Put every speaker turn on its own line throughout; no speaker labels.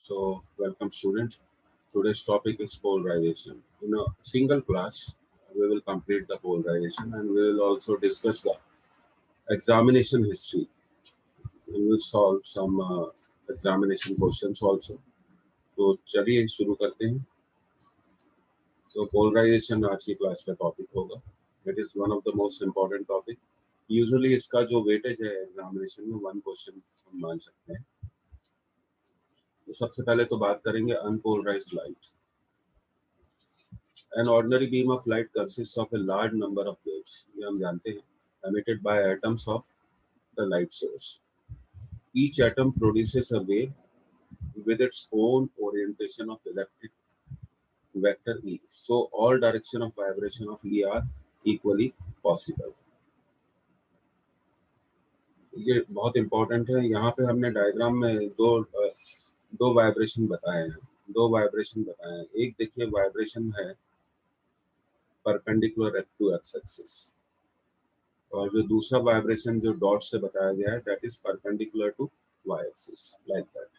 So, welcome student. Today's topic is polarization. In a single class, we will complete the polarization and we will also discuss the examination history. We will solve some examination questions also. तो चलिए शुरू करते हैं. So polarization आज की class का topic होगा. It is one of the most important topic. Usually इसका जो वेटेज है एग्जामिनेशन में 1 क्वेश्चन हम मान सकते हैं. तो सबसे पहले तो बात करेंगे unpolarised light. An ordinary beam of light consists of a large number of waves. ये हम जानते हैं. Emitted by atoms of the light source. Each atom produces a wave with its own orientation of electric vector E. So all direction of vibration of E are equally possible. ये बहुत important है. यहाँ पे हमने diagram में दो vibration बताए हैं. एक देखिए वाइब्रेशन है परपेंडिकुलर टू एक्स एक्सिस और जो दूसरा वाइब्रेशन जो डॉट से बताया गया है that is perpendicular to Y axis like that.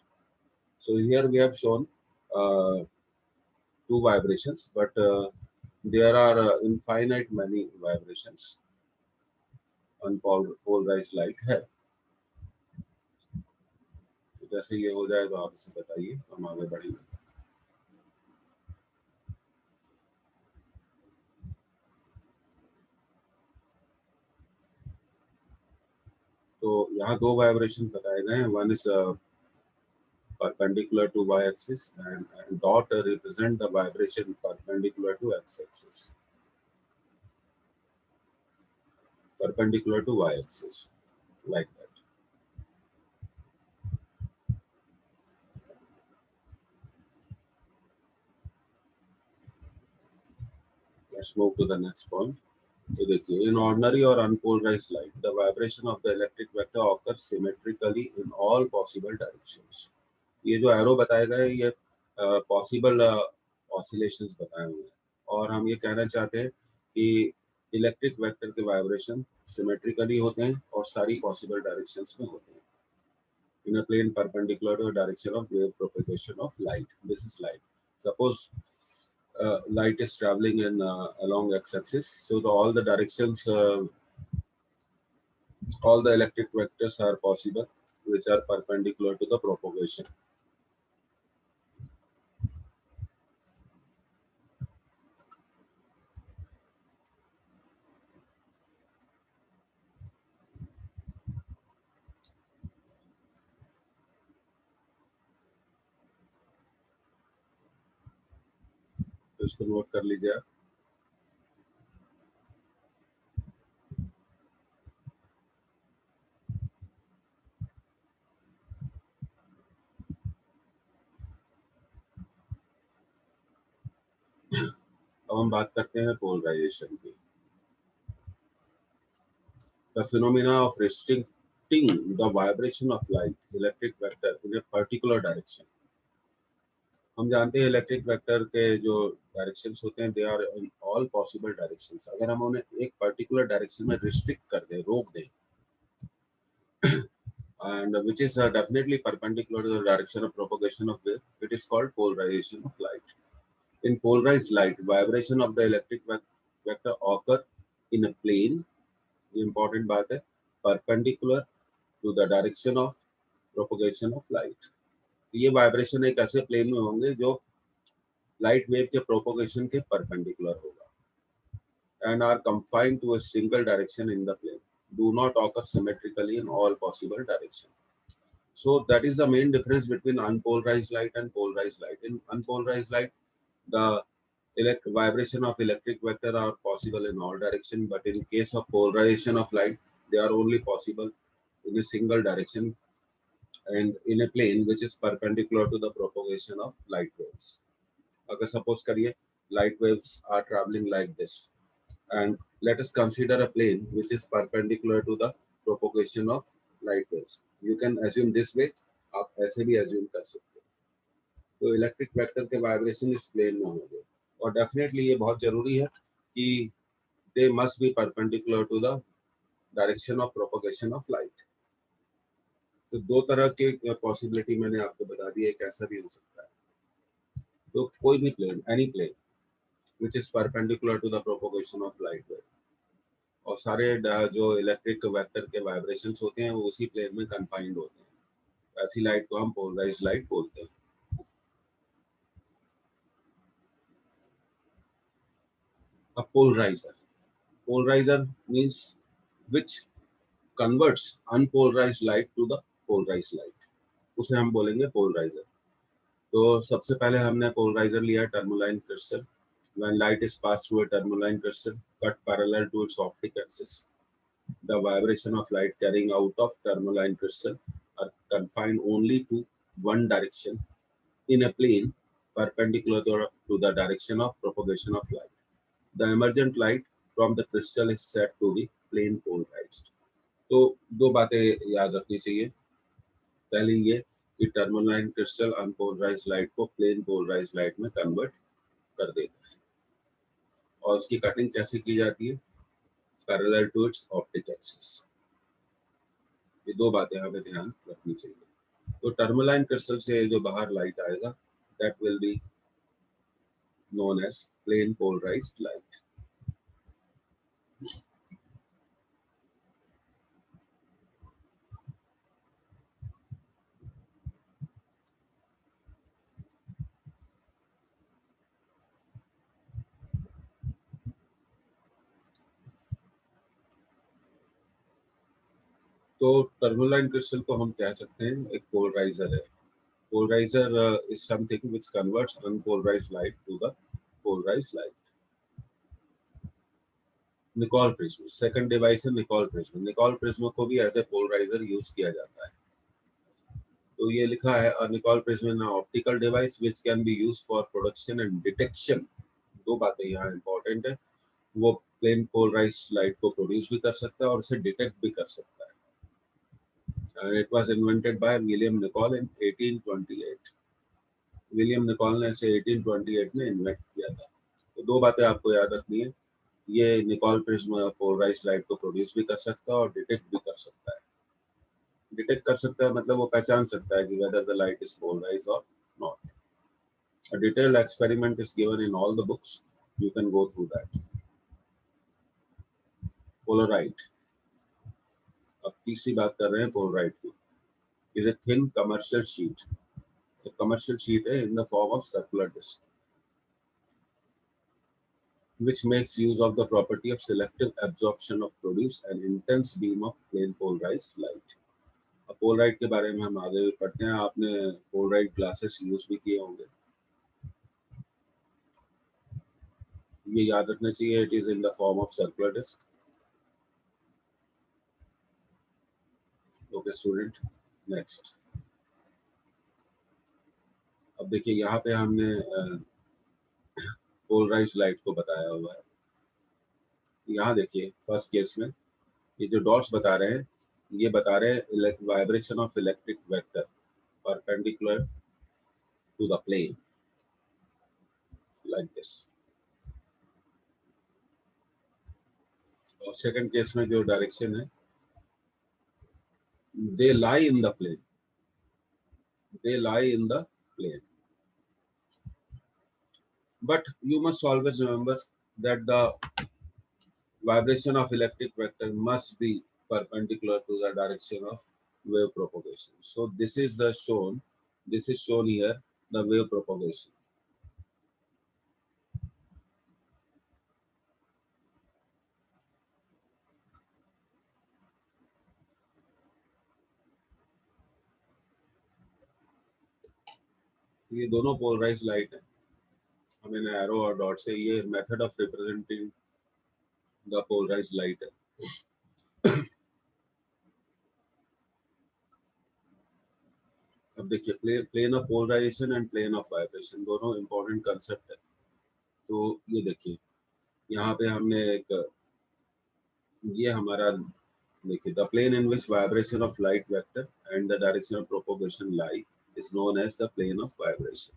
So here we have shown two vibrations but there are infinite many vibrations on polarized light है. जैसे ये हो जाए तो आप इसे बताइए, हम आगे बढ़ेंगे. तो यहाँ दो वाइब्रेशन बताए गए हैं. One is perpendicular to y-axis and dot represent the vibration perpendicular to x-axis. Perpendicular to y-axis like that. Let's move to the next point. तो देखिए in ordinary or unpolarized light the vibration of the electric vector occurs symmetrically in all possible directions. ये जो arrow बताए गए ये possible oscillations बताए हुए हैं और हम ये कहना चाहते हैं कि इलेक्ट्रिक वेक्टर के वाइब्रेशन सिमेट्रिकली होते हैं और सारी पॉसिबल डायरेक्शंस में होते हैं. In a plane perpendicular to the direction of wave propagation of light. This is light. Suppose light is traveling in along x-axis, so all the directions, all the electric vectors are possible, which are perpendicular to the propagation. तो इसको note कर लीजिए आप. अब हम बात करते हैं पोलराइजेशन की. The phenomena of restricting the vibration of light electric vector in a particular direction. हम जानते हैं इलेक्ट्रिक वेक्टर के जो डायरेक्शंस होते हैं they are in all possible directions. अगर हम उन्हें एक पर्टिकुलर डायरेक्शन में रिस्ट्रिक्ट कर दें, रोक दें, and which is definitely perpendicular to the direction of propagation of wave, it is called polarization of light. In polarized light, vibration of the electric vector occur in a plane. The important बात है perpendicular to the direction of propagation of light. ये vibration एक ऐसे plane में होंगे जो light wave के propagation के परपेंडिकुलर होगा and are confined to a single direction in the plane. Do not occur symmetrically in all possible directions. So that is the main difference between unpolarized light and polarized light. In unpolarized light, the vibration of electric vector are possible in all directions, but in case of polarization of light, they are only possible in a single direction and in a plane which is perpendicular to the propagation of light waves. अगर suppose करिए light waves are traveling like this and let us consider a plane which is perpendicular to the propagation of light waves. You can assume this way, आप ऐसे भी assume कर सकते हो. तो electric vector के वाइब्रेशन इस प्लेन में होंगे और डेफिनेटली ये बहुत जरूरी है कि they must be perpendicular to the direction of propagation of light. तो दो तरह के पॉसिबिलिटी मैंने आपको बता दी है, कैसा भी हो सकता है। तो कोई भी plane, any plane which is perpendicular to the propagation of light wave, और सारे जो इलेक्ट्रिक वेक्टर के वाइब्रेशंस होते हैं वो उसी प्लेन में कन्फाइंड होते हैं। ऐसी लाइट को हम पोलराइज्ड लाइट बोलते हैं। A polarizer. Polarizer means which converts unpolarized light to the polarized light, उसे हम बोलेंगे polarizer। तो सबसे पहले हमने polarizer लिया tourmaline crystal. When light is passed through a tourmaline crystal cut parallel to its optic axis, the vibration of light carrying out of tourmaline crystal are confined only to one direction in a plane perpendicular to the direction of propagation of light. The emergent light from the crystal is said to be plane polarized. तो दो बातें याद रखनी चाहिए। पहली ये कि tourmaline crystal unpolarised light को प्लेन पोलराइज्ड लाइट में कन्वर्ट कर देता है, और उसकी कटिंग कैसे की जाती है? Parallel to its optic axis. ये दो बातें हमें ध्यान रखनी चाहिए। तो टर्मोलाइन क्रिस्टल से जो बाहर लाइट आएगा, that will be known as plane polarized light. तो टर्मोलाइन क्रिस्टल को हम कह सकते हैं एक पोलराइजर है। Polarizer is something which converts unpolarized light to the polarized light. Nicol prism, second device है निकोल प्रिज्म। निकोल प्रिज्म को भी एज ए पोलराइजर यूज किया जाता है। तो ये लिखा है Nicol prism is optical device which can be used for production and detection. दो बातें यहाँ इंपॉर्टेंट है, वो प्लेन पोलराइज्ड लाइट को प्रोड्यूस भी कर सकता है और उसे डिटेक्ट भी कर सकता है। And it was invented by William Nicol in 1828. William Nicol ने इसे 1828 में इन्वेंट किया था। तो दो बातें आपको याद रखनी है, ये निकोल प्रिज्म पोलराइज्ड लाइट को प्रोड्यूस भी कर सकता है और डिटेक्ट भी कर सकता है। डिटेक्ट कर सकता है मतलब वो पहचान सकता है कि whether the light is polarized or not. A detailed experiment is given in all the books. You can go through that. Polaroid. अब तीसरी बात कर रहे हैं पोलराइड की। Is a thin commercial sheet. A commercial sheet है in the form of circular disc, which makes use of the property of selective absorption of produce an intense beam of plane polarized light. अब Polaroid के बारे में हम आगे भी पढ़ते हैं। आपने पोलराइड ग्लासेस यूज भी किए होंगे, ये याद रखना चाहिए। It is in the form of circular disc. Okay student, next. अब देखिए यहाँ पे हमने पोलराइज्ड लाइट को बताया हुआ है। यहाँ देखिए फर्स्ट केस में ये जो डॉट्स बता रहे हैं, ये बता रहे हैं vibration of electric vector perpendicular to the plane like this. और सेकंड केस में जो डायरेक्शन है, they lie in the plane, they lie in the plane, but you must always remember that the vibration of electric vector must be perpendicular to the direction of wave propagation. So this is the shown, this is shown here, the wave propagation. ये दोनों polarised light है। हमें arrow और dot से, ये method of representing the polarized light है। अब देखिए plane of polarization and plane of vibration दोनों इंपॉर्टेंट कंसेप्ट है। तो ये देखिए यहाँ पे हमने एक, ये हमारा देखिए the plane in which vibration of light vector and the direction of propagation lie is known as the plane of vibration.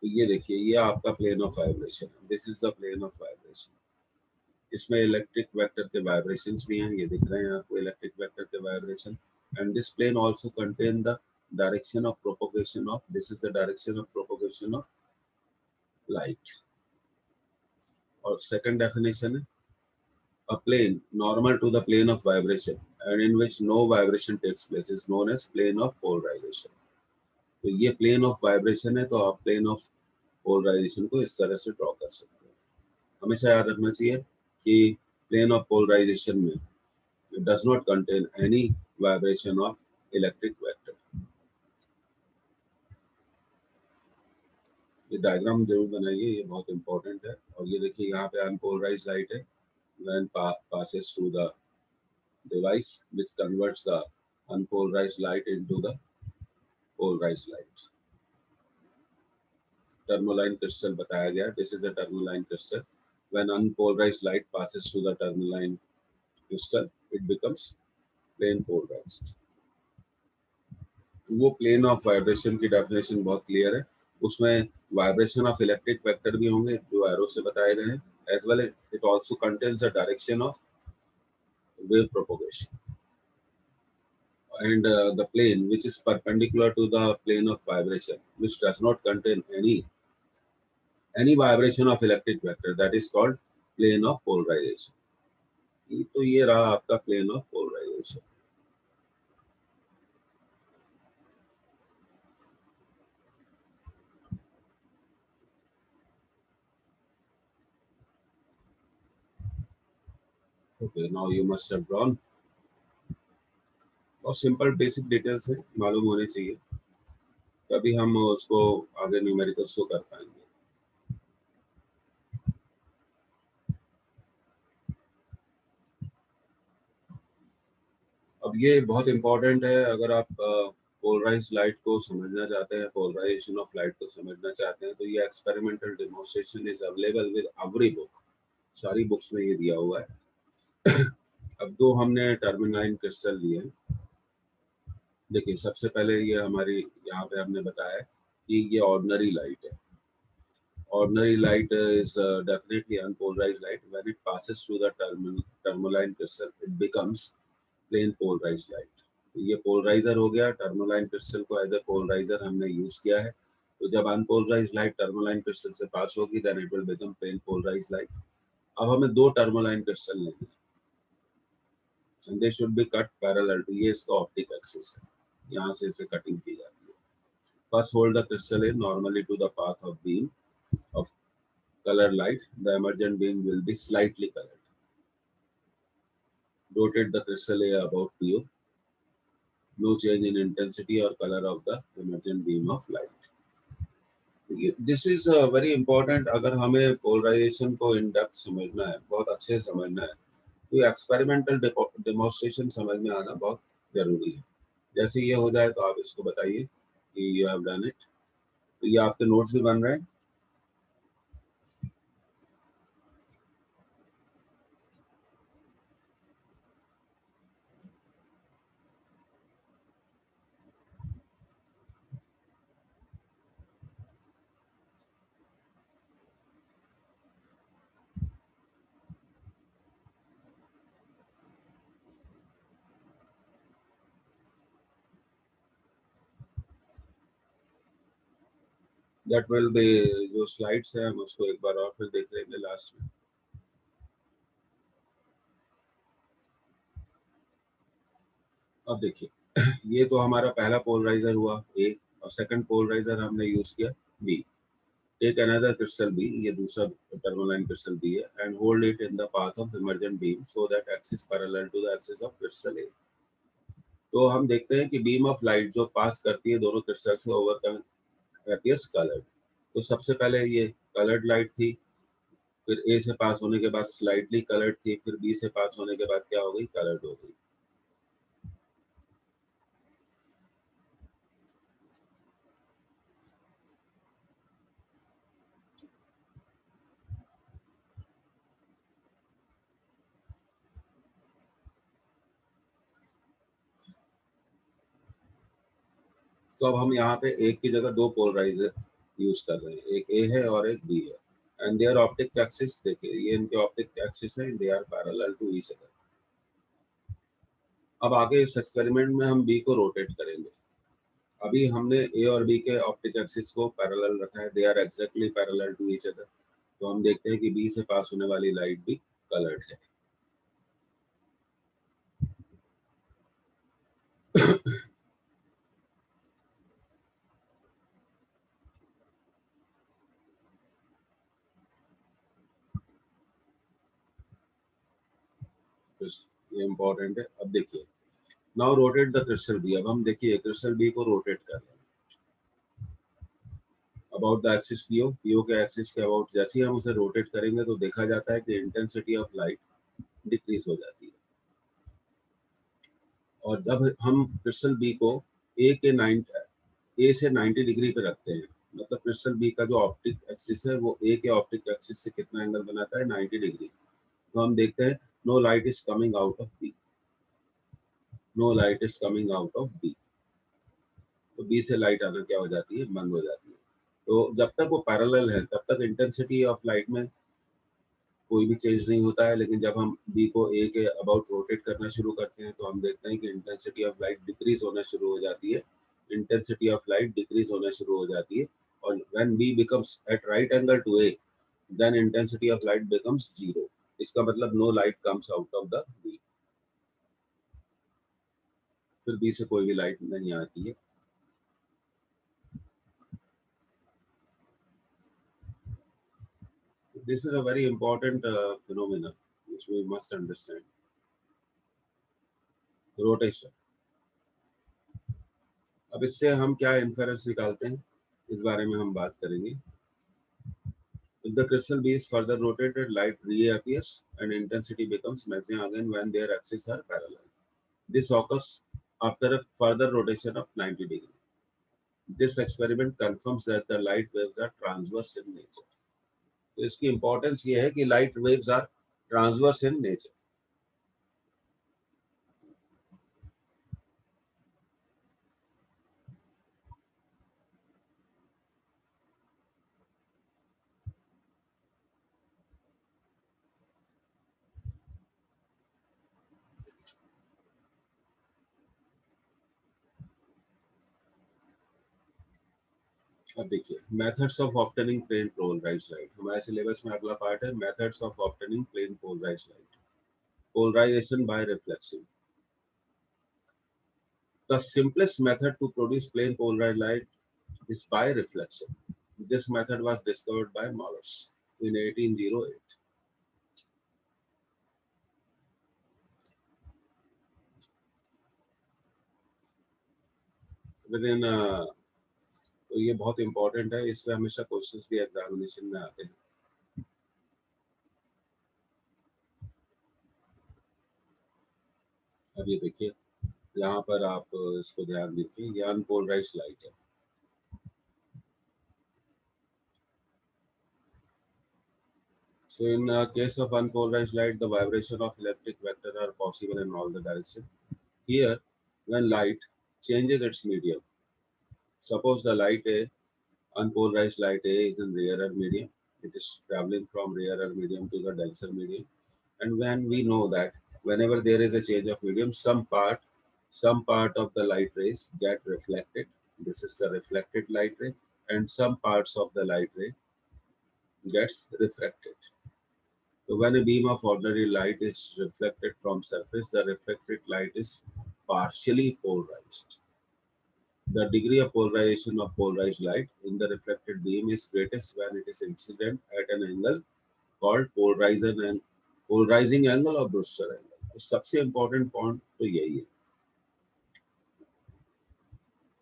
तो ये देखिए ये आपका plane of vibration, this is the plane of vibration. इसमें इलेक्ट्रिक वेक्टर के vibrations भी हैं, ये दिख रहे हैं आपको इलेक्ट्रिक वेक्टर के vibration. And this plane also contain the direction of propagation of, this is the direction of propagation of light. और सेकंड डेफिनेशन है a plane normal to the plane of vibration and in which no vibration takes place is known as plane of polarization. तो ये plane of vibration है, तो आप plane of polarization को इस तरह से ड्रॉ कर सकते हैं. हमेशा याद रखना चाहिए कि plane of polarization में it does not contain any vibration of electric vector. ये डायग्राम जरूर बनाइए, ये बहुत इंपॉर्टेंट है. और ये देखिए यहाँ पे अनपोलराइज्ड लाइट है, when passes through the device which converts the unpolarized light into the polarized light. Tourmaline crystal बताया गया. This is the tourmaline crystal. When unpolarized light passes through the tourmaline crystal, it becomes plane polarized. वो plane of vibration की definition बहुत clear है. उसमें vibration of electric vector भी होंगे जो arrow से बताए गए हैं. As well it also contains the direction of wave propagation. And the plane which is perpendicular to the plane of vibration, which does not contain any vibration of electric vector, that is called plane of polarization. तो ये रहा आपका plane of polarization. Okay, now you must have drawn. और simple basic details है, मालूम होने चाहिए, तभी हम उसको आगे न्यूमेरिकल शो कर पाएंगे. अब ये बहुत इंपॉर्टेंट है. अगर आप पोलराइज लाइट को समझना चाहते हैं, पोलराइजेशन ऑफ लाइट को समझना चाहते हैं, तो ये experimental demonstration is available with every book. सारी बुक्स में ये दिया हुआ है. अब दो हमने टर्मिनाइन क्रिस्टल लिए. देखिए सबसे पहले ये हमारी यहाँ पे हमने बताया कि ये ऑर्डिनरी लाइट है. Ordinary light is definitely unpolarized light. When it passes through the tourmaline crystal, it becomes plain polarized light. ये पोलराइजर हो गया. टर्मोलाइन क्रिस्टल को एज ए पोलराइजर हमने यूज किया है. तो जब अनपोलराइज्ड लाइट टर्मोलाइन क्रिस्टल से पास होगी, then it will become plane polarized light. अब हमें दो टर्मोलाइन क्रिस्टल लेने हैं, and they should be cut parallel to, ये इसका ऑप्टिक एक्सिस है, यहाँ से इसे कटिंग की जाती है. First hold the crystal in normally to the path of beam of color light. The emergent beam will be slightly colored. Rotate the crystal A about PO. No change in intensity or color of the emergent beam of light. This is very important. अगर हमें polarization को in depth समझना है, बहुत अच्छे से समझना है, तो एक्सपेरिमेंटल डेमोन्स्ट्रेशन समझ में आना बहुत जरूरी है. जैसे ये हो जाए तो आप इसको बताइए कि यू हैव डन इट. तो ये आपके नोट्स भी बन रहे हैं. That will be जो स्लाइड्स है, हम उसको एक बार और फिर देख लेंगे लास्ट में. अब देखिए ये तो हमारा पहला पोलराइजर हुआ ए, और सेकंड पोलराइजर हमने यूज किया B. Take another crystal B, ये दूसरा टर्मोलाइन क्रिस्टल बी है, and hold it in the path of emergent beam so that axis parallel to the axis of crystal A. तो हम देखते हैं कि बीम ऑफ लाइट जो पास करती है दोनों क्रिस्टल से ओवर अपीयर्स कलर्ड. तो सबसे पहले ये कलर्ड लाइट थी, फिर ए से पास होने के बाद स्लाइटली कलर्ड थी, फिर बी से पास होने के बाद क्या हो गई, कलर्ड हो गई. तो अब हम यहाँ पे एक की जगह दो पोलराइजर यूज कर रहे हैं, एक ए है और एक बी है. and their optic axis देखिए ये इनके optic axis है, they are parallel to each other. अब आगे इस एक्सपेरिमेंट में हम बी को रोटेट करेंगे. अभी हमने ए और बी के ऑप्टिक एक्सिस को पैरेलल रखा है, they are exactly parallel to each other. तो हम देखते हैं कि बी से पास होने वाली लाइट भी कलर्ड है. तो ये इंपॉर्टेंट है. अब देखिए, now rotate the crystal B. अब हम देखिए क्रिस्टल बी को रोटेट कर रहे हैं about the axis PO. PO के एक्सिस के अबाउट जैसे ही हम उसे रोटेट करेंगे तो देखा जाता है कि इंटेंसिटी ऑफ लाइट डिक्रीज हो जाती है. और जब हम क्रिस्टल बी को ए से 90 डिग्री पे रखते हैं, मतलब क्रिस्टल बी का जो ऑप्टिक एक्सिस है वो ए के ऑप्टिक एक्सिस से कितना एंगल बनाता है, 90 डिग्री. तो हम देखते हैं no light is coming out of B. No light is coming out of B. तो बी से लाइट आना क्या हो जाती है, बंद हो जाती है. तो जब तक वो पैरेलल है तब तक इंटेंसिटी ऑफ लाइट में कोई भी चेंज नहीं होता है. लेकिन जब हम बी को ए के अबाउट रोटेट करना शुरू करते हैं तो हम देखते हैं कि इंटेंसिटी ऑफ लाइट डिक्रीज होना शुरू हो जाती है. इंटेंसिटी ऑफ लाइट डिक्रीज होना शुरू हो जाती है. और when B becomes at right angle to A, then intensity of light becomes zero. इसका मतलब no light comes out of the B. फिर बी से कोई भी लाइट नहीं आती है. This is a very important phenomena which we must understand. Rotation. अब इससे हम क्या इन्फेरेंस निकालते हैं, इस बारे में हम बात करेंगे. If the crystal B is further rotated, light reappears and intensity becomes maximum again when their axes are parallel. This occurs after a further rotation of 90 degree. This experiment confirms that the light waves are transverse in nature. तो इसकी importance ये है कि light waves are transverse in nature. अब देखिए methods of obtaining plane polarized light. हमारे syllabus में अगला पार्ट है methods of obtaining plane polarized light. Polarization by reflection. The simplest method to produce plain polarized light is by reflection. This method was discovered by Malus in 1808. Within तो ये बहुत important है, इस पे हमेशा क्वेश्चंस भी examination में आते हैं. अब ये देखिए यहाँ पर आप इसको ध्यान दीजिए, ये अनपोलराइज्ड लाइट है. So in case of unpolarized light, the vibration of electric vector are possible in all the directions. Here, when light changes its medium, suppose the light A, unpolarized light A is in rarer medium. It is traveling from rarer medium to the denser medium. And when we know that whenever there is a change of medium, some part of the light rays get reflected. This is the reflected light ray, and some parts of the light ray gets refracted. So when a beam of ordinary light is reflected from surface, the reflected light is partially polarized. The degree of polarization of polarized light in the reflected beam is greatest when it is incident at an angle called polarizing angle or Brewster angle. तो सबसे important point तो यही है.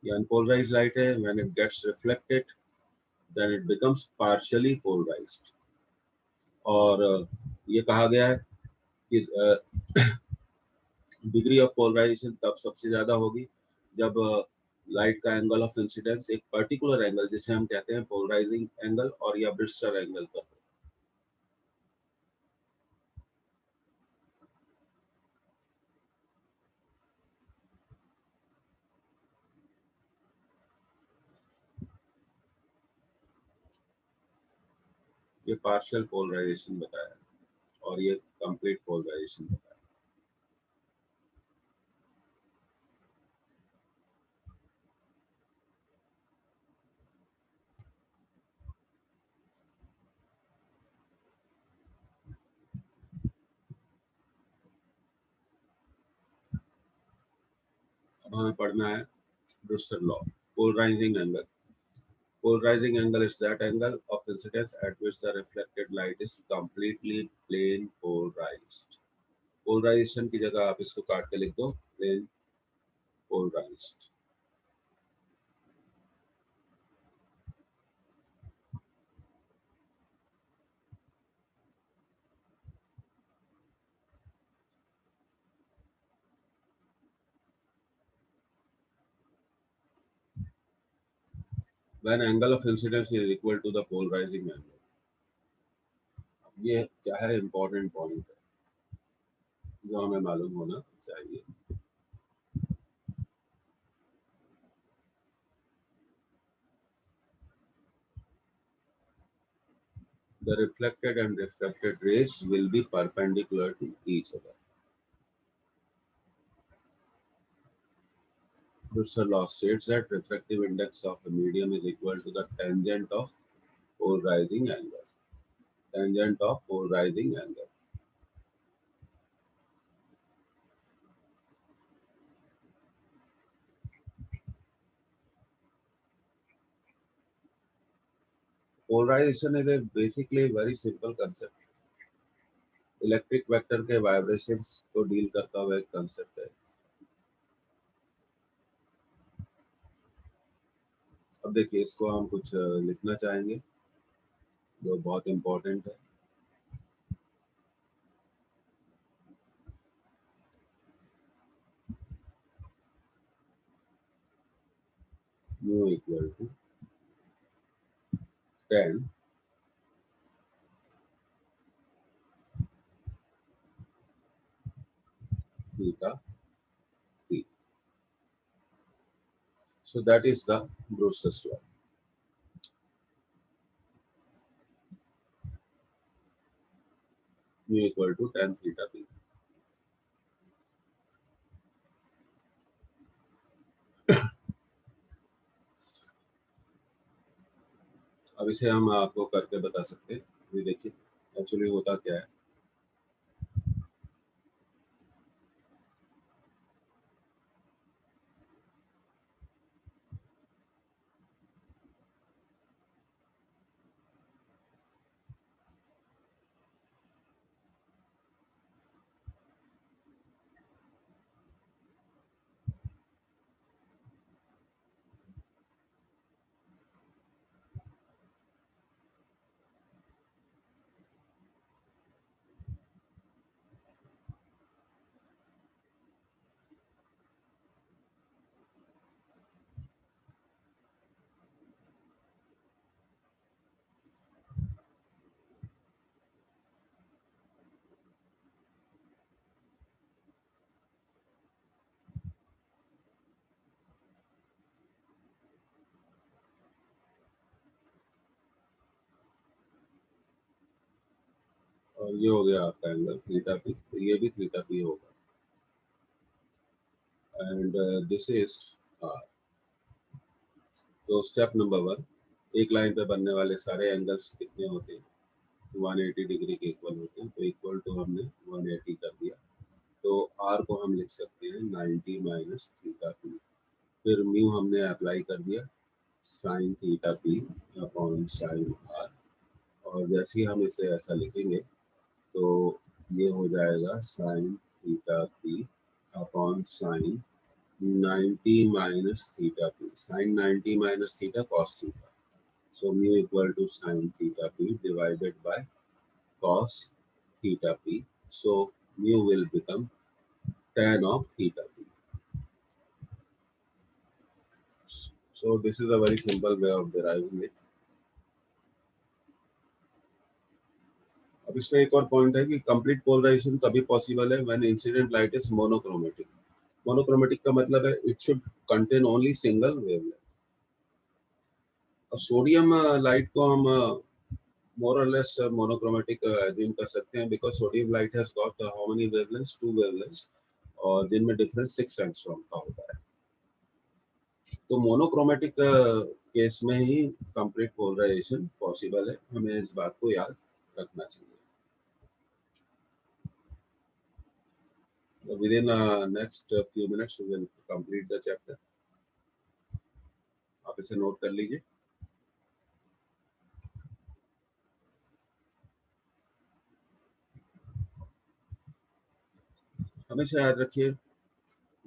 ये unpolarized light है, when it gets reflected, then it becomes partially polarized. और ये कहा गया है कि डिग्री ऑफ पोलराइजेशन तब सबसे ज्यादा होगी जब लाइट का एंगल ऑफ इंसिडेंस एक पर्टिकुलर एंगल जिसे हम कहते हैं पोलराइजिंग एंगल और या ब्रिस्टर एंगल पर. ये पार्शियल पोलराइजेशन बताया और ये कंप्लीट पोलराइजेशन बताया। अब हमें पढ़ना है Brewster law, polarizing angle. Polarizing angle is that angle of incidence at which the reflected light is completely plane polarized. Polarization की जगह आप इसको काट के लिख दो plane polarized. When angle of incidence is equal to the polarizing angle. अब ये क्या है, important point है जो हमें मालूम होना चाहिए। The reflected and refracted rays will be perpendicular to each other. Brewster law states that refractive index of a medium is equal to the tangent of polarizing angle. Tangent of polarizing angle. Polarization is a basically a very simple concept. Electric vector के vibrations को deal करता हुआ एक concept है। अब देखिए इसको हम कुछ लिखना चाहेंगे जो बहुत इंपॉर्टेंट है। Mu equal to tan theta p. So that is the Brewster's law. Mu equal to tan theta p. अब इसे हम आपको करके बता सकते हैं। ये देखिए एक्चुअली होता क्या है। और ये हो गया आपका एंगल थीटा पी, तो ये भी थीटा पी होगा। And this is R. तो स्टेप नंबर 1, एक लाइन पे बनने वाले सारे एंगल्स कितने होते हैं, 180 डिग्री के इक्वल होते हैं। तो इक्वल टू हमने 180 कर दिया, तो आर को हम लिख सकते हैं 90 माइनस थीटा पी। फिर म्यू हमने अप्लाई कर दिया sine theta P upon sine R, और जैसे ही हम इसे ऐसा लिखेंगे तो ये हो जाएगा sign theta P upon sign 90 minus theta p. Sin 90 minus theta cos theta. So mu equal to sin theta p divided by cos theta p. So mu will become tan of theta p. So this is a very simple way of deriving it. अब इसमें एक और point है कि complete polarisation तभी possible है when incident light is monochromatic. Monochromatic का मतलब है it should contain only single wavelength. Sodium light को हम more or less monochromatic assume कर सकते हैं because sodium light has got how many wavelengths, 2 wavelengths, और जिनमें difference 6 angstrom का होता है. तो मोनोक्रोमेटिक केस में ही कंप्लीट पोलराइजेशन पॉसिबल है. हमें इस बात को याद रखना चाहिए. Within next few minutes we will complete the chapter. आप इसे नोट कर लीजिए. हमेशा याद रखिए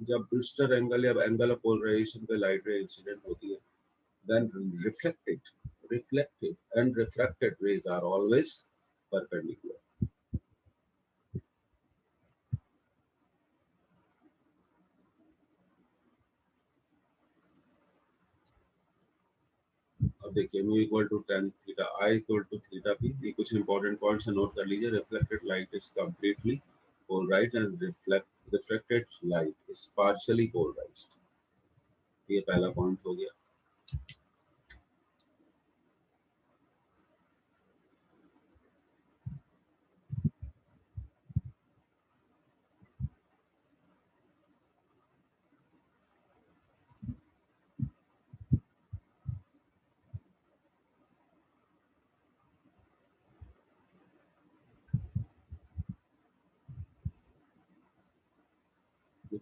जब ब्रूस्टर एंगल या एंगल ऑफ पोलराइजेशन पे लाइट रे इंसिडेंट होती है, then reflected and refracted rays are always perpendicular. अब देखिए mu equal to tan theta I equal to theta p. ये कुछ इंपॉर्टेंट पॉइंट्स नोट कर लीजिए. Reflected light is completely polarized and refracted light is partially polarized. ये पहला point हो गया.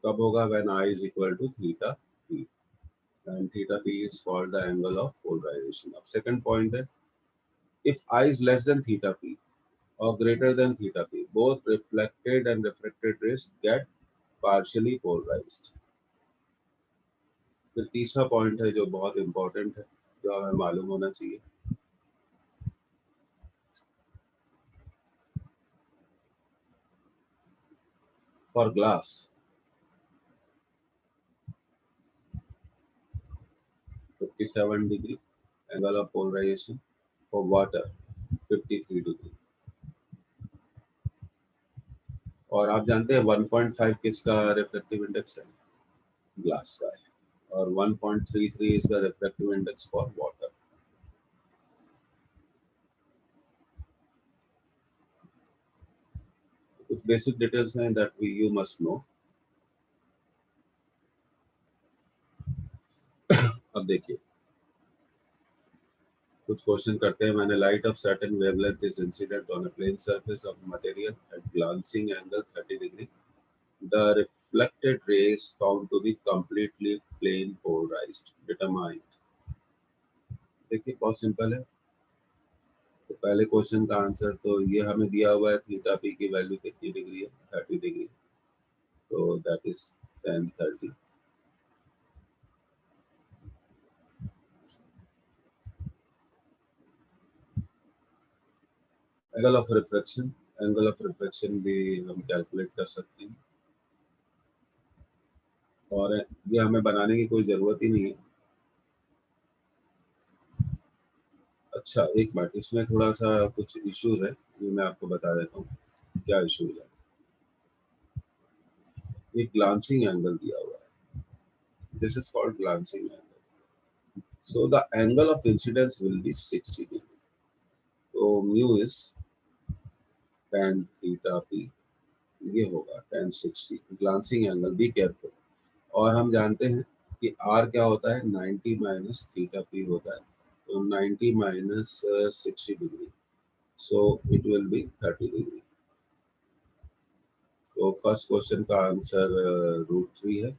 कब होगा? when I is equal to theta p, and theta p is called the angle of polarization. अब second point है, if I is less than theta p or greater than theta p, both reflected and refracted rays get partially polarized. फिर तीसरा point है जो बहुत important है, जो हमें मालूम होना चाहिए. For glass, 57 degree angle of polarization. For water, 53 degree. और आप जानते हैं 1.5 किसका रिफ्लेक्टिव इंडेक्स है? ग्लास का है. और 1.33 is the refractive index for water. कुछ बेसिक डिटेल्स हैं that you must know. अब देखिए कुछ क्वेश्चन करते हैं. मैंने light of certain wavelength is incident on a plane surface of material at glancing angle 30 degree. The reflected rays found to be completely plane polarized. Determine. देखिए बहुत simple है. तो पहले क्वेश्चन का आंसर तो ये हमें दिया हुआ है, थीटा पी की वैल्यू कितनी डिग्री है? 30 डिग्री. तो that is tan 30. Angle of reflection भी हम कैलकुलेट कर सकते हैं, और ये हमें बनाने की कोई जरूरत ही नहीं है. अच्छा एक मिनट, इसमें थोड़ा सा कुछ इश्यूज है, ये मैं आपको बता देता हूँ क्या इश्यूज है. ये ग्लांसिंग एंगल दिया हुआ है. This is called glancing angle. So the angle of incidence will be 60 degree. तो mu is tan theta P, ये होगा tan 60 glancing angle. Be careful. और हम जानते हैं कि r क्या होता है? 90 माइनस थीटा पी होता है. तो 90 minus 60 degree, so it will be 30 degree. तो फर्स्ट क्वेश्चन का आंसर √3 है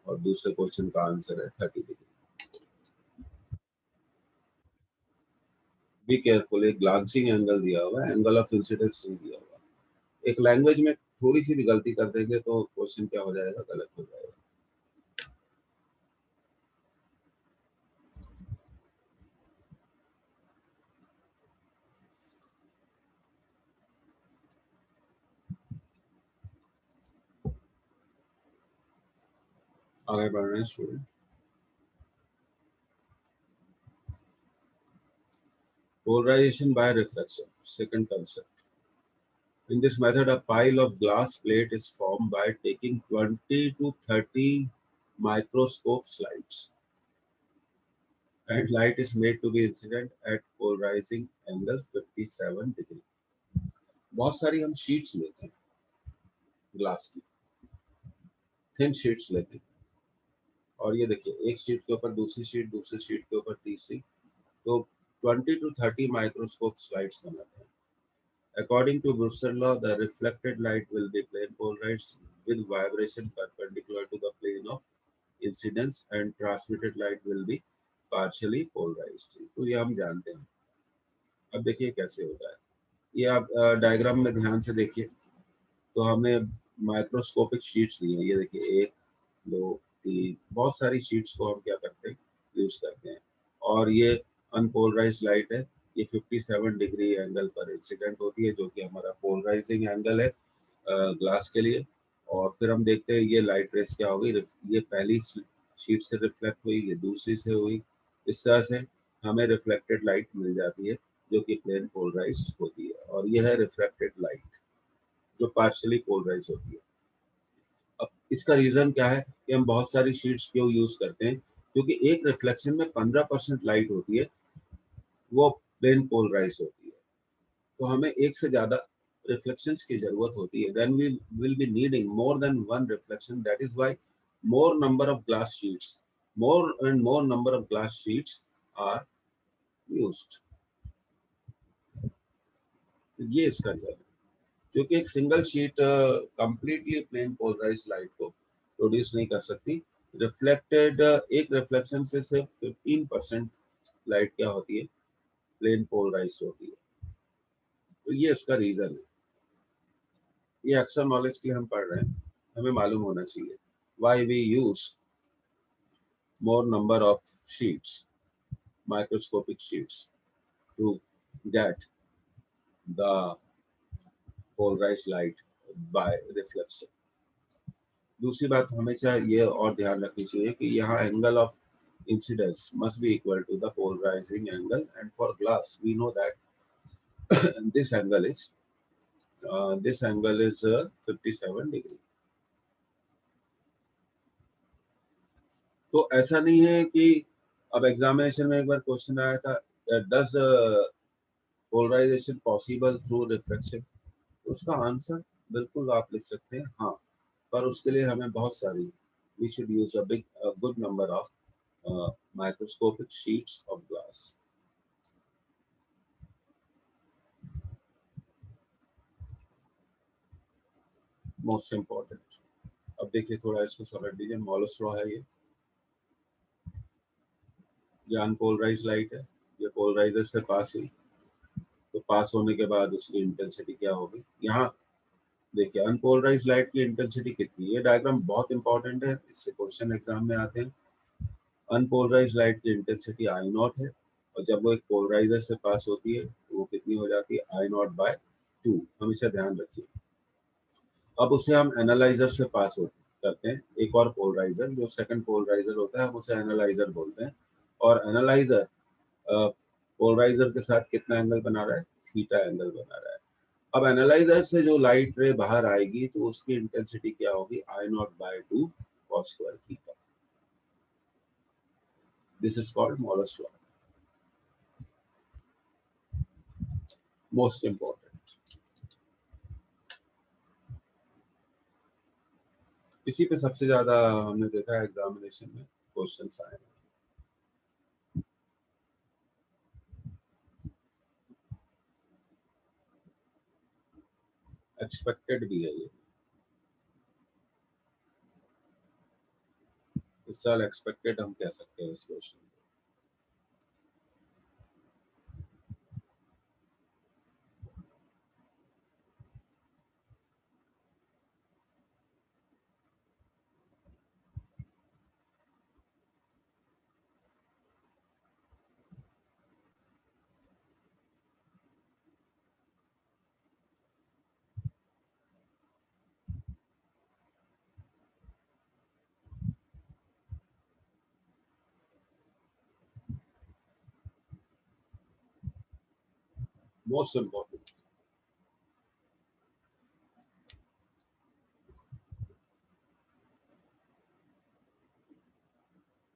और दूसरे क्वेश्चन का आंसर है 30 डिग्री. Be careful. एक ग्लांसिंग एंगल दिया हुआ है, एंगल ऑफ इंसिडेंस नहीं दिया हुआ. एक लैंग्वेज में थोड़ी सी भी गलती कर देंगे तो क्वेश्चन क्या हो जाएगा? गलत हो जाएगा. आगे बढ़ रहे हैं student. Polarization by reflection. Second concept. In this method, a pile of glass plate is formed by taking 20 to 30 microscope slides. and light is made to be incident at polarizing angle 57 degree. बहुत सारी हम sheets लेते हैं glass की, thin sheets लेते हैं, और ये देखिए एक शीट के ऊपर दूसरी शीट के ऊपर तीसरी, तो 20 to 30 माइक्रोस्कोप स्लाइड्स बनाते हैं. According to Brewster's law, the reflected light will be plane polarized with vibration perpendicular to the plane of incidence, and transmitted light will be partially polarized. तो ये हम जानते हैं. अब देखिए कैसे होता है. ये आप डायग्राम में ध्यान से देखिए, तो हमने माइक्रोस्कोपिक शीट्स ली हैं. ये देखिए 1 2 3, बहुत सारी शीट्स को हम क्या करते हैं, यूज करते हैं. और ये अनपोलराइज्ड लाइट है, ये 57 डिग्री एंगल पर इंसिडेंट होती है, जो कि हमारा पोलराइजिंग एंगल है ग्लास के लिए. और फिर हम देखते हैं ये लाइट रेस क्या होगी, ये पहली शीट से रिफ्लेक्ट हुई, ये दूसरी से हुई, इस तरह से हमें रिफ्लेक्टेड लाइट मिल जाती है जो कि प्लेन पोलराइज्ड होती है. और यह है रिफ्लेक्टेड लाइट जो पार्शियली पोलराइज होती है. अब इसका रीजन क्या है कि हम बहुत सारी शीट्स क्यों यूज करते हैं, क्योंकि एक रिफ्लेक्शन में 15% लाइट होती है, वो प्लेन पोलराइज होती है. तो हमें एक से ज्यादा रिफ्लेक्शंस की जरूरत होती है. Then we will be needing more than one reflection. That is why more number of glass sheets more and more number of glass sheets are used. ये इसका रीजन है, क्योंकि एक single sheet completely plane polarize light को produce नहीं कर सकती. Reflected एक रिफ्लेक्शन से सिर्फ 15% लाइट क्या होती है, प्लेन पोलराइज होती है. तो ये इसका रीजन है. ये अक्सर नॉलेज के लिए हम पढ़ रहे हैं, हमें मालूम होना चाहिए. Why we use more number of sheets, microscopic sheets, to get the polarized light by reflection. दूसरी बात हमेशा ये और ध्यान रखनी चाहिए कि यहाँ angle of incidence must be equal to the polarizing angle, and for glass we know that this angle is 57 degree. तो ऐसा नहीं है कि अब एग्जामिनेशन में एक बार क्वेश्चन आया था, does polarization possible through reflection, उसका आंसर बिल्कुल आप लिख सकते हैं हाँ, पर उसके लिए हमें बहुत सारी we should use a good number of microscopic sheets of glass. Most important. अब देखिए थोड़ा इसको समझ लीजिए. मॉलस लॉ है ये अनपोलराइज्ड लाइट है, ये पोलराइजर से पास हुई, तो पास होने के बाद उसकी इंटेंसिटी क्या होगी. यहाँ देखिए अनपोलराइज्ड लाइट की इंटेंसिटी कितनी है. ये डायग्राम बहुत इंपॉर्टेंट है, इससे क्वेश्चन एग्जाम में आते हैं. अनपोलराइज्ड लाइट की इंटेंसिटी आई नॉट है, और जब वो एक पोलराइजर से पास होती है तो वो कितनी हो जाती है, आई नॉट बाय 2. हमेशा ध्यान रखिए. अब उसे हम एनालाइजर से पास करते हैं, एक और पोलराइजर जो सेकंड पोलराइजर होता है, हम उसे एनालाइजर बोलते हैं. और एनालाइजर पोलराइजर के साथ कितना एंगल बना रहा है, थीटा एंगल बना रहा है. अब एनालाइजर से जो लाइट रे बाहर आएगी तो उसकी इंटेंसिटी क्या होगी, I naught by 2 cos square theta. This is called Malus law. Most important. इसी पे सबसे ज्यादा हमने देखा है एग्जामिनेशन में क्वेश्चंस आए. एक्सपेक्टेड भी है ये, इस साल एक्सपेक्टेड हम कह सकते हैं इस question. Most important.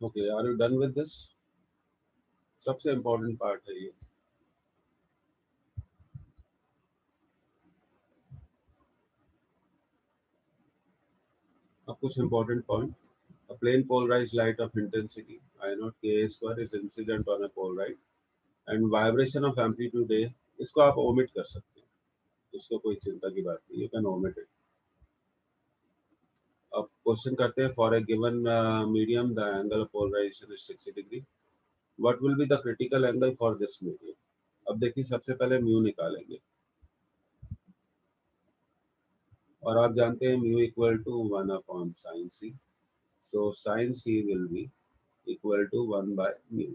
Okay, are you done with this? सबसे इम्पोर्टेंट पार्ट है ये। अब कुछ important point. A plane polarized light of intensity I naught Ka square is incident on a polarized and vibration of amplitude A, इसको आप omit कर सकते हैं, इसको कोई चिंता की बात नहीं, you can omit it. अब क्वेश्चन करते हैं, for a given medium the angle of polarization is 60 degree, what will be the critical angle for this medium? अब देखिए सबसे पहले म्यू निकालेंगे और आप जानते हैं mu equal to 1 upon sine C, so sin c will be equal to 1 by mu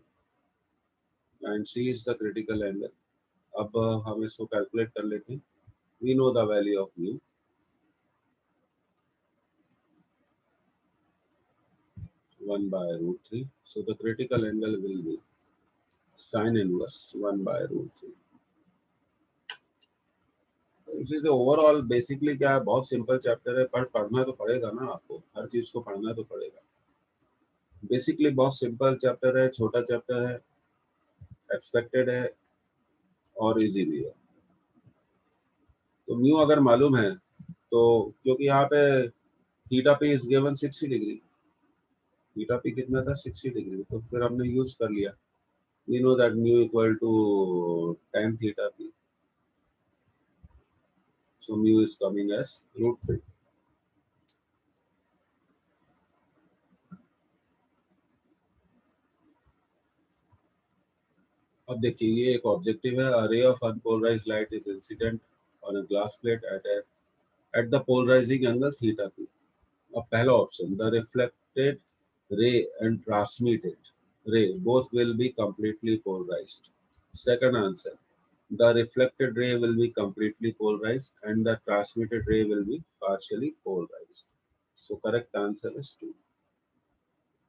and c is the critical angle. अब हम इसको कैलकुलेट कर लेते हैं। We know the value of mu, 1 by root 3. So the critical angle will be sin inverse 1 by root 3. इसी से overall basically क्या है, बहुत सिंपल चैप्टर है, पर पढ़ना तो पड़ेगा ना, आपको हर चीज को पढ़ना तो पड़ेगा। बेसिकली बहुत सिंपल चैप्टर है, छोटा चैप्टर है, एक्सपेक्टेड है और इजी भी है। तो म्यू अगर मालूम है तो, क्योंकि यहाँ पे theta P is given 60 degree, theta P कितना था 60 डिग्री, तो फिर हमने यूज कर लिया। We know that mu equal to tan theta p, so mu is coming as root 3. अब देखिए ये एक ऑब्जेक्टिव है, a ray of unpolarized light is incident on a glass plate at the polarizing angle theta p. अब पहला option, the reflected ray and transmitted ray both will be completely polarized. Second answer, the reflected ray will be completely polarized and the transmitted ray will be partially polarized. So correct answer is 2.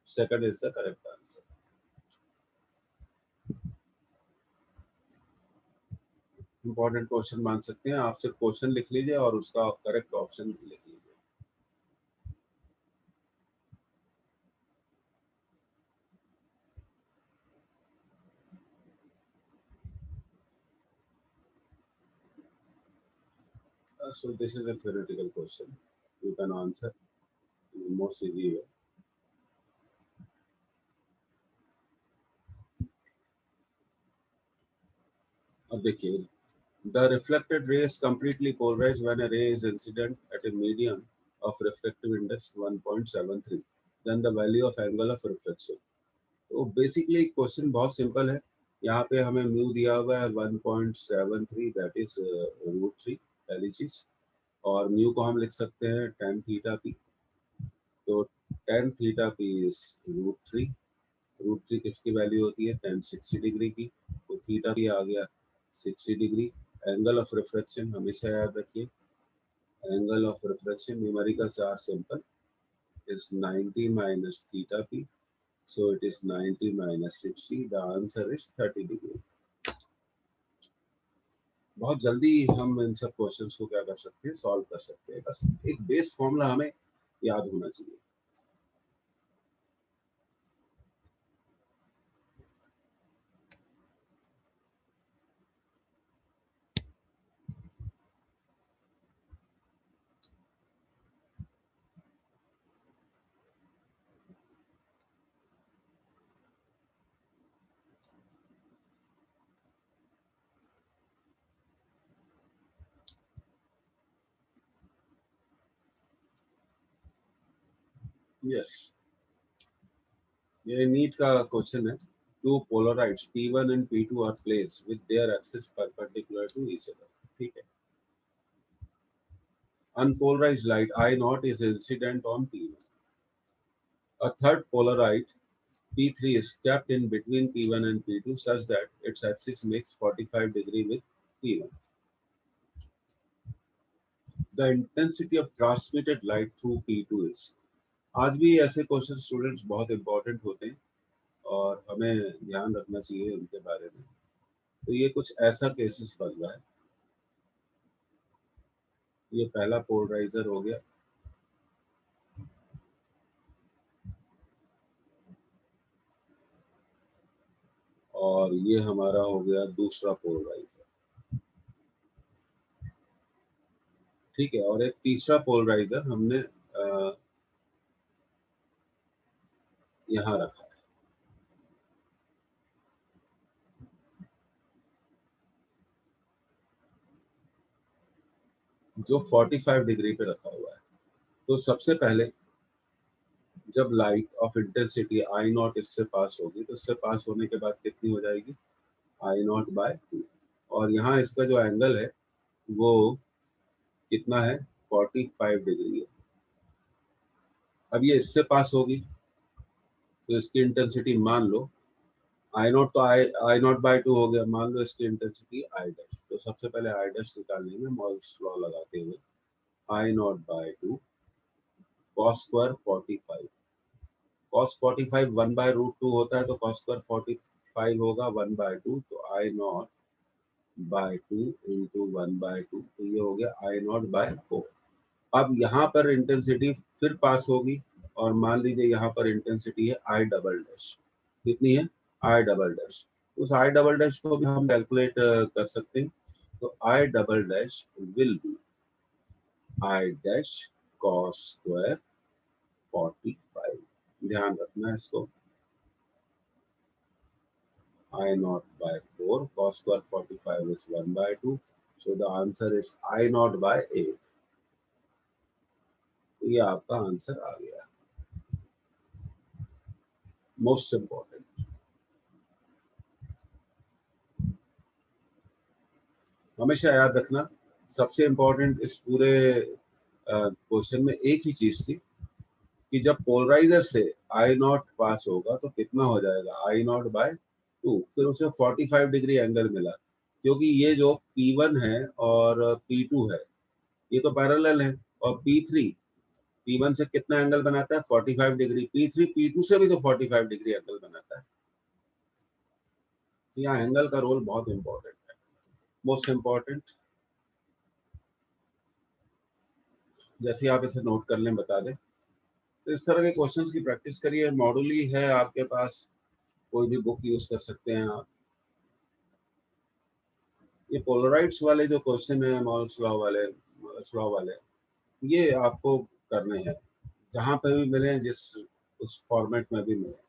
Second is the correct answer. Important question मान सकते हैं आप, सिर्फ question लिख लीजिए और उसका correct option लिख लीजिए। So this is a theoretical question. You can answer in the most easy way. अब देखिए, the reflected ray is completely polarized when a ray is incident at a medium of refractive index 1.73. Then the value of angle of reflection. तो basically question बहुत simple है। यहाँ पे हमें mu दिया हुआ है 1.73, दैट इज रूट 3 पहली चीज, और म्यू को हम लिख सकते हैं tan थीटा पी। तो tan theta P is root 3, root 3 किसकी वैल्यू होती है, tan 60 डिग्री की, तो थीटा पी आ गया 60 डिग्री। एंगल ऑफ रिफ्रैक्शन हमेशा याद रखिए, angle of refraction numericals are simple, is 90 minus theta P, so it is 90 minus 60, the answer is 30 degree. बहुत जल्दी हम इन सब क्वेश्चंस को क्या कर सकते हैं, सॉल्व कर सकते हैं, बस एक बेस फॉर्मूला हमें याद होना चाहिए। यस, ये नीट का क्वेश्चन है। Two polaroids P1 and P2 are placed with their axis perpendicular to each other. ठीक है, unpolarized light I naught is incident on P1. A third polarized P3 is kept in between P1 and P2 such that its axis makes 45 degree with P1. The intensity of transmitted light through P2 is. आज भी ऐसे question students बहुत important होते हैं और हमें ध्यान रखना चाहिए उनके बारे में। तो ये कुछ ऐसा केसेस बन रहा है, ये पहला पोलराइजर हो गया, और ये हमारा हो गया दूसरा पोलराइजर। ठीक है, और एक तीसरा पोलराइजर हमने यहाँ रखा है। जो 45 डिग्री पे रखा हुआ है। तो सबसे पहले जब light of intensity I not इससे पास होगी तो इससे पास होने के बाद कितनी हो जाएगी, आई नॉट बाय 2। और यहाँ इसका जो एंगल है वो कितना है, 45 डिग्री है। अब ये इससे पास होगी तो इसकी इंटेंसिटी मान लो आई नॉट, तो आई नॉट बाय 2 हो गया, मान लो इसकी इंटेंसिटी आई डैश। तो सबसे पहले आई डैश निकाल लेंगे मॉल्स लॉ लगाते हुए। I naught by 2 cos square 45। Cos 45 1 by root 2 होता है, तो कॉस स्क्वायर 45 होगा 1 बाय 2, तो आई नॉट बाय 2 इंटू 1 बाय 2, तो ये हो गया आई नॉट बाय 4। अब यहाँ पर इंटेंसिटी फिर पास होगी और मान लीजिए यहाँ पर इंटेंसिटी है आई डबल डैश। कितनी है, आई डबल डैश। उस आई डबल डैश को भी हम कैलकुलेट कर सकते हैं। तो I double dash will be I dash cos square 45। ध्यान रखना है इसको। I naught by 4 cos square 45 is 1 by 2, so the answer is I naught by 8। तो ये आपका आंसर आ गया। मोस्ट इंपॉर्टेंट, हमेशा याद रखना, सबसे इंपॉर्टेंट इस पूरे क्वेश्चन में एक ही चीज थी कि जब पोलराइजर से आई नॉट पास होगा तो कितना हो जाएगा, आई नॉट बाय 2। फिर उसे 45 डिग्री एंगल मिला, क्योंकि ये जो P1 है और P2 है ये तो पैरेलल है, और P3 P1 से कितना एंगल बनाता है, 45 डिग्री। P3 P2 से भी तो 45 डिग्री एंगल बनाता है। तो यहाँ एंगल का रोल बहुत इंपॉर्टेंट है, मोस्ट इंपॉर्टेंट। जैसे आप इसे नोट कर लें बता दें। तो इस तरह के क्वेश्चंस की प्रैक्टिस करिए। मॉडल ही है आपके पास, कोई भी बुक यूज कर सकते हैं आप। ये पोलराइड्स वाले जो क्वेश्चन है, मॉल्स लॉ वाले, ये आपको करने हैं जहां पे भी मिले, जिस उस फॉर्मेट में भी मिले।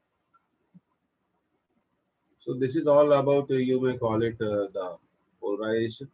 So this is all about, you may call it the polarization.